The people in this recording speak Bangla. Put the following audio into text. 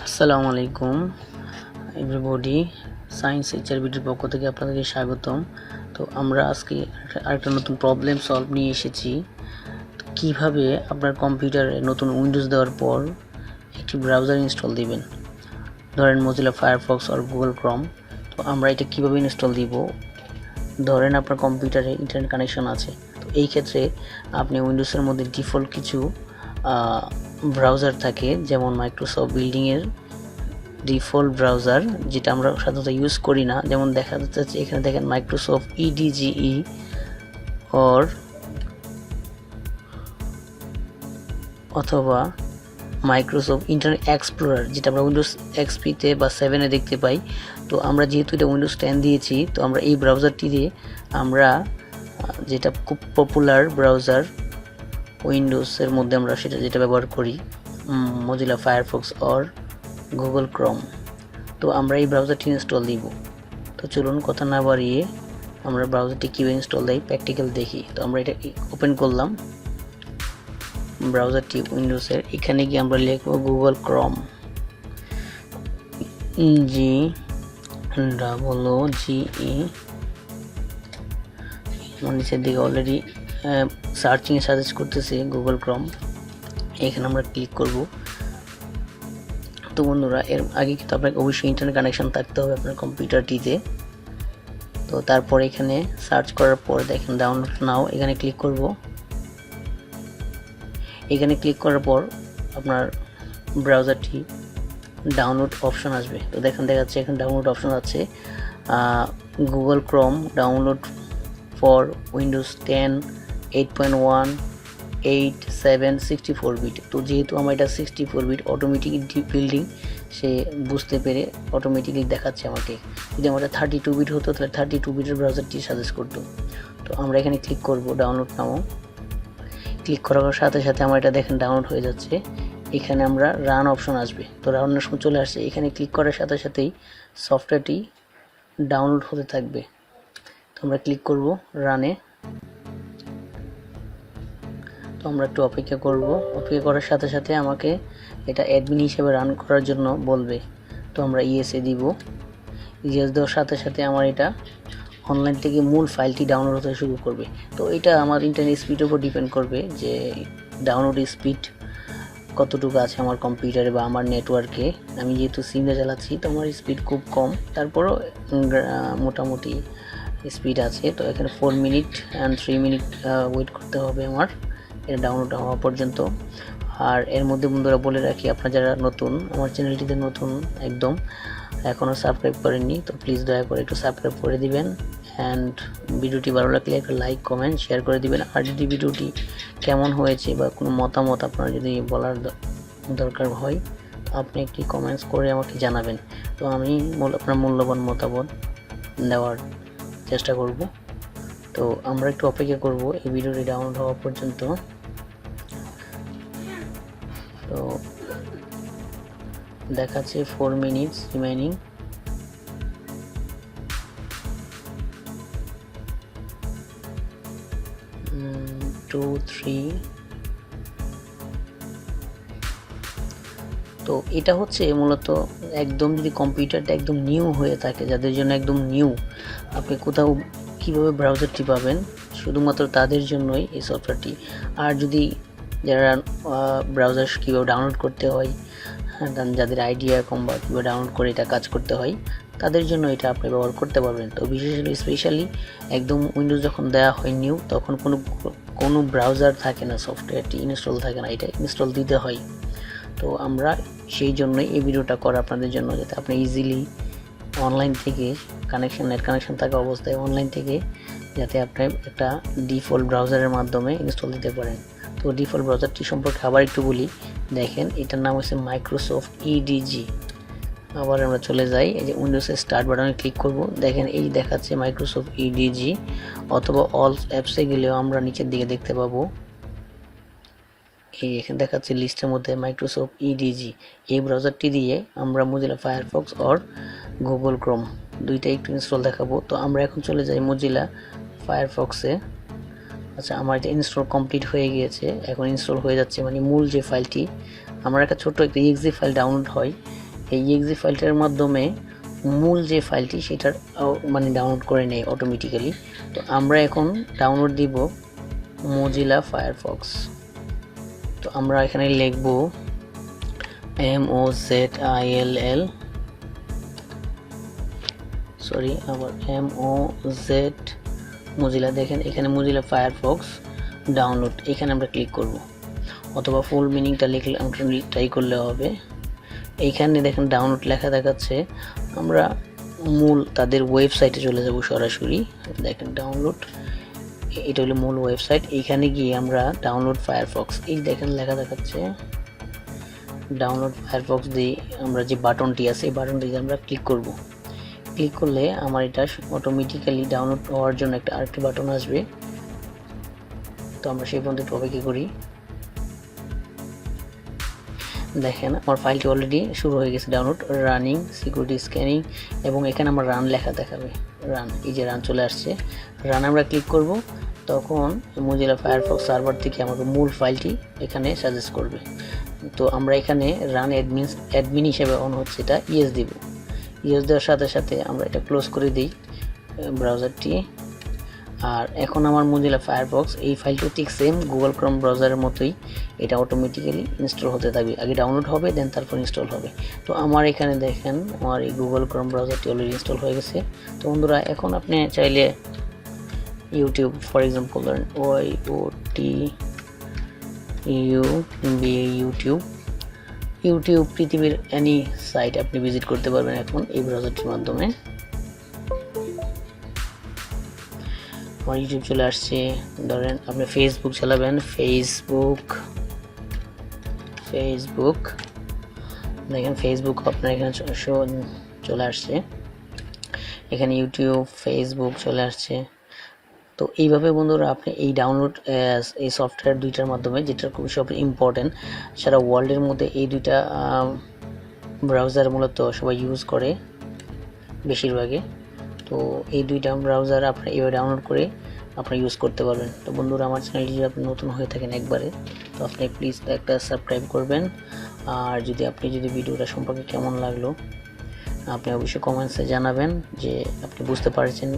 আসসালামু আলাইকুম এভরিবডি, সায়েন্স এইচআর ভিডিওর পক্ষ থেকে আপনাদেরকে স্বাগতম। তো আমরা আজকে আরেকটা নতুন প্রবলেম সলভ নিয়ে এসেছি। তো কীভাবে আপনার কম্পিউটারে নতুন উইন্ডোজ দেওয়ার পর একটি ব্রাউজার ইনস্টল দিবেন, ধরেন মজিলা ফায়ারফক্স আর গুগল ক্রোম। তো আমরা এটা কীভাবে ইনস্টল দিব, ধরেন আপনার কম্পিউটারে ইন্টারনেট কানেকশন আছে। তো এই ক্ষেত্রে আপনি উইন্ডোজের মধ্যে ডিফল্ট কিছু ব্রাউজার থাকে, যেমন মাইক্রোসফট বিল্ডিংয়ের ডিফল্ট ব্রাউজার, যেটা আমরা সাধারণত ইউজ করি না। যেমন দেখা যাচ্ছে এখানে দেখেন মাইক্রোসফট ইডিজিই অথবা মাইক্রোসফট ইন্টারনেট এক্সপ্লোরার, যেটা আমরা উইন্ডোজ এক্সপিতে বা 7-এ দেখতে পাই। তো আমরা যেহেতু এটা উইন্ডোজ 10 দিয়েছি, তো আমরা এই ব্রাউজারটি দিয়ে আমরা যেটা খুব পপুলার ব্রাউজার উইন্ডোজের মধ্যে আমরা যেটা ব্যবহার করি, Mozilla Firefox or Google Chrome. তো আমরা এই ব্রাউজারটি ইনস্টল দিব। তো চলুন কথা না বাড়িয়ে আমরা ব্রাউজারটি কীভাবে ইনস্টল দেয় প্র্যাকটিক্যাল দেখি। তো আমরা এটা ওপেন করলাম ব্রাউজারটি উইন্ডোজের। এখানে গিয়ে আমরা লিখব গুগল ক্রোম, GOOGLE। নিচের দিকে অলরেডি সার্চিংয়ে সাজেস্ট করতেছে গুগল ক্রোম, এখানে আমরা ক্লিক করব। তো বন্ধুরা, এর আগে কিন্তু আপনাকে অবশ্যই ইন্টারনেট কানেকশন থাকতে হবে আপনার কম্পিউটারটিতে। তো তারপর এখানে সার্চ করার পর দেখেন ডাউনলোড নাও, এখানে ক্লিক করব। এখানে ক্লিক করার পর আপনার ব্রাউজারটি ডাউনলোড অপশন আসবে। তো দেখেন দেখাচ্ছে এখানে ডাউনলোড অপশন আছে, Google Chrome download for Windows 10, 8.1, 8, 7, 64 bit. তো যেহেতু আমার এটা 64 বিট অটোমেটিক বিল্ডিং, সে বুঝতে পেরে অটোমেটিকলি দেখাচ্ছে আমাকে। যদি আমার 32 বিট হতো তাহলে 32 বিটের ব্রাউজারটি সাজেস্ট করতো। তো আমরা এখানে ক্লিক করব ডাউনলোড নাও। ক্লিক করার সাথে সাথে আমার এটা দেখেন ডাউনলোড হয়ে যাচ্ছে। এখানে আমরা রান অপশন আসবে। তো রানের সময় চলে আসছে, এখানে ক্লিক করার সাথে সাথেই সফটওয়্যারটি ডাউনলোড হতে থাকবে। তো আমরা ক্লিক করব রানে। তো আমরা একটু অপেক্ষা করব। অপেক্ষা করার সাথে সাথে আমাকে এটা অ্যাডমিন হিসেবে রান করার জন্য বলবে। তো আমরা ইয়েসে দিব। ইয়েস দেওয়ার সাথে সাথে আমার এটা অনলাইন থেকে মূল ফাইলটি ডাউনলোড হতে শুরু করবে। তো এটা আমার ইন্টারনেট স্পিডের উপর ডিপেন্ড করবে যে ডাউনলোড স্পিড কতটুকু আছে আমার কম্পিউটারে বা আমার নেটওয়ার্কে। আমি যেহেতু সিমে চালাচ্ছি, তো আমার স্পিড খুব কম, তারপরও মোটামুটি স্পিড আছে। তো এখানে 4 মিনিট অ্যান্ড 3 মিনিট ওয়েট করতে হবে আমার এটা ডাউনলোড হওয়া পর্যন্ত। আর এর মধ্যে বন্ধুরা বলে রাখি, আপনারা যারা নতুন আমার চ্যানেলটিতে নতুন একদম এখনও সাবস্ক্রাইব করেননি, তো প্লিজ দয়া করে একটু সাবস্ক্রাইব করে দিবেন। অ্যান্ড ভিডিওটি ভালো লাগলে একটা লাইক কমেন্ট শেয়ার করে দিবেন। আর যদি ভিডিওটি কেমন হয়েছে বা কোনো মতামত আপনারা যদি বলার দরকার হয়, আপনি একটি কমেন্টস করে আমাকে জানাবেন। তো আমি আপনার মূল্যবান মতামত দেওয়ার চেষ্টা করব। তো আমরা একটু অপেক্ষা করব এই ভিডিওটি ডাউনলোড হওয়া পর্যন্ত। তো দেখাচ্ছে 4 মিনিটস রিমেইনিং। তো এটা হচ্ছে মূলত একদম, যদি কম্পিউটারটা একদম নিউ হয়ে থাকে, যাদের জন্য একদম নিউ, আপনি কোথাও কীভাবে ব্রাউজারটি পাবেন শুধুমাত্র তাদের জন্যই এই সফটওয়্যারটি। আর যদি যারা ব্রাউজার কীভাবে ডাউনলোড করতে হয়, যাদের আইডিয়া কম বা কীভাবে ডাউনলোড করে এটা কাজ করতে হয়, তাদের জন্য এটা আপনি ব্যবহার করতে পারবেন। তো স্পেশালি একদম উইন্ডোজ যখন দেওয়া হয় নিউ, তখন কোনো ব্রাউজার থাকে না, সফটওয়্যারটি ইনস্টল থাকে না, এটা ইনস্টল দিতে হয়। তো আমরা সেই জন্যই এই ভিডিওটা করা আপনাদের জন্য, যাতে আপনি ইজিলি অনলাইন থেকে নেট কানেকশন থাকা অবস্থায় অনলাইন থেকে যাতে আপনি একটা ডিফল্ট ব্রাউজারের মাধ্যমে ইনস্টল দিতে পারেন। তো ডিফল্ট ব্রাউজারটি সম্পর্কে আবার একটু বলি। দেখেন এটার নাম হচ্ছে মাইক্রোসফট ইডিজি। আবার আমরা চলে যাই, এই যে উইন্ডোজের স্টার্ট বাটনে ক্লিক করব। দেখেন এই দেখাচ্ছে মাইক্রোসফট ইডিজি, অথবা অল অ্যাপসে গেলেও আমরা নিচের দিকে দেখতে পাবো এই এখানে দেখাচ্ছে লিস্টের মধ্যে মাইক্রোসফট ইডিজি। এই ব্রাউজারটি দিয়ে আমরা Mozilla Firefox or Google Chrome দুইটাই একটু ইনস্টল দেখাবো। তো আমরা এখন চলে যাই মজিলা ফায়ারফক্সে। আচ্ছা, আমার এটা ইনস্টল কমপ্লিট হয়ে গিয়েছে, এখন ইনস্টল হয়ে যাচ্ছে, মানে মূল যে ফাইলটি আমার একটা ছোট্ট একটা exe ফাইল ডাউনলোড হয়, এই exe ফাইলটার মাধ্যমে মূল যে ফাইলটি সেটার মানে ডাউনলোড করে নেয় অটোমেটিক্যালি। তো আমরা এখন ডাউনলোড দিব Mozilla Firefox। তো আমরা এখানে লিখব MOZILL, সরি আবার Mozilla, দেখেন এখানে Mozilla Firefox ডাউনলোড, এখানে আমরা ক্লিক করব, অথবা ফুল মিনিংটা লিখলে আমরা ট্রাই করলে হবে। এইখানে দেখেন ডাউনলোড লেখা দেখাচ্ছে, আমরা মূল তাদের ওয়েবসাইটে চলে যাব সরাসরি। দেখেন ডাউনলোড, এটা হলো মূল ওয়েবসাইট। এইখানে গিয়ে আমরা ডাউনলোড ফায়ারফক্স, এই দেখেন লেখা দেখাচ্ছে ডাউনলোড ফায়ারফক্স দিয়ে আমরা যে বাটনটি আছে এই বাটনটি আমরা ক্লিক করব। ক্লিক করলে আমার এটা অটোমেটিক্যালি ডাউনলোড হওয়ার জন্য আরেকটি বাটন আসবে। তো আমরা সেই পর্যন্ত একটু অপেক্ষা করি। দেখেন আমার ফাইলটি অলরেডি শুরু হয়ে গেছে ডাউনলোড, রানিং, সিকিউরিটি স্ক্যানিং, এবং এখানে আমার রান লেখা দেখাবে, রান, এই যে রান চলে আসছে। রান আমরা ক্লিক করব, তখন Mozilla Firefox সার্ভার থেকে আমাকে মূল ফাইলটি এখানে সাজেস্ট করবে। তো আমরা এখানে রান অ্যাডমিন হিসেবে অন হচ্ছে এটা ইয়েস দিব। ইয়েস দেওয়ার সাথে সাথে আমরা এটা ক্লোজ করে দিই ব্রাউজারটি। আর এখন আমার Mozilla Firefox এই ফাইলটি ঠিক সেম গুগল ক্রোম ব্রাউজারের মতোই এটা অটোমেটিক্যালি ইনস্টল হতে থাকবে। আগে ডাউনলোড হবে, দেন তারপর ইনস্টল হবে। তো আমার এখানে দেখেন আমার এই গুগল ক্রোম ব্রাউজারটি অলরেডি ইনস্টল হয়ে গেছে। তো বন্ধুরা, এখন আপনি চাইলে ইউটিউব, ফর এক্সাম্পল ধরেন ইউটিউব পৃথিবীর এনি সাইট আপনি ভিজিট করতে পারবেন এখন এই ব্রাউজারটির মাধ্যমে। আমার ইউটিউব চলে আসছে। ধরেন আপনি ফেসবুক চালাবেন, ফেসবুক দেখেন ফেসবুক আপনার এখানে চলে আসছে, এখানে ইউটিউব, ফেসবুক চলে আসছে। তো এইভাবে বন্ধুরা আপনি এই ডাউনলোড এই সফটওয়্যার দুইটার মাধ্যমে, যেটা খুবই সব ইম্পর্টেন্ট সারা ওয়ার্ল্ডের মধ্যে, এই দুইটা ব্রাউজার মূলত সবাই ইউজ করে বেশিরভাগে। তো এই দুইটা ব্রাউজার আপনি এইভাবে ডাউনলোড করে আপনি ইউজ করতে পারবেন। তো বন্ধুরা, আমার চ্যানেলটি যদি আপনি নতুন হয়ে থাকেন একবারে, তো আপনি প্লিজ একটা সাবস্ক্রাইব করবেন। আর যদি ভিডিওটা সম্পর্কে কেমন লাগলো আপনি অবশ্যই কমেন্টসে জানাবেন যে আপনি বুঝতে পেরেছেন।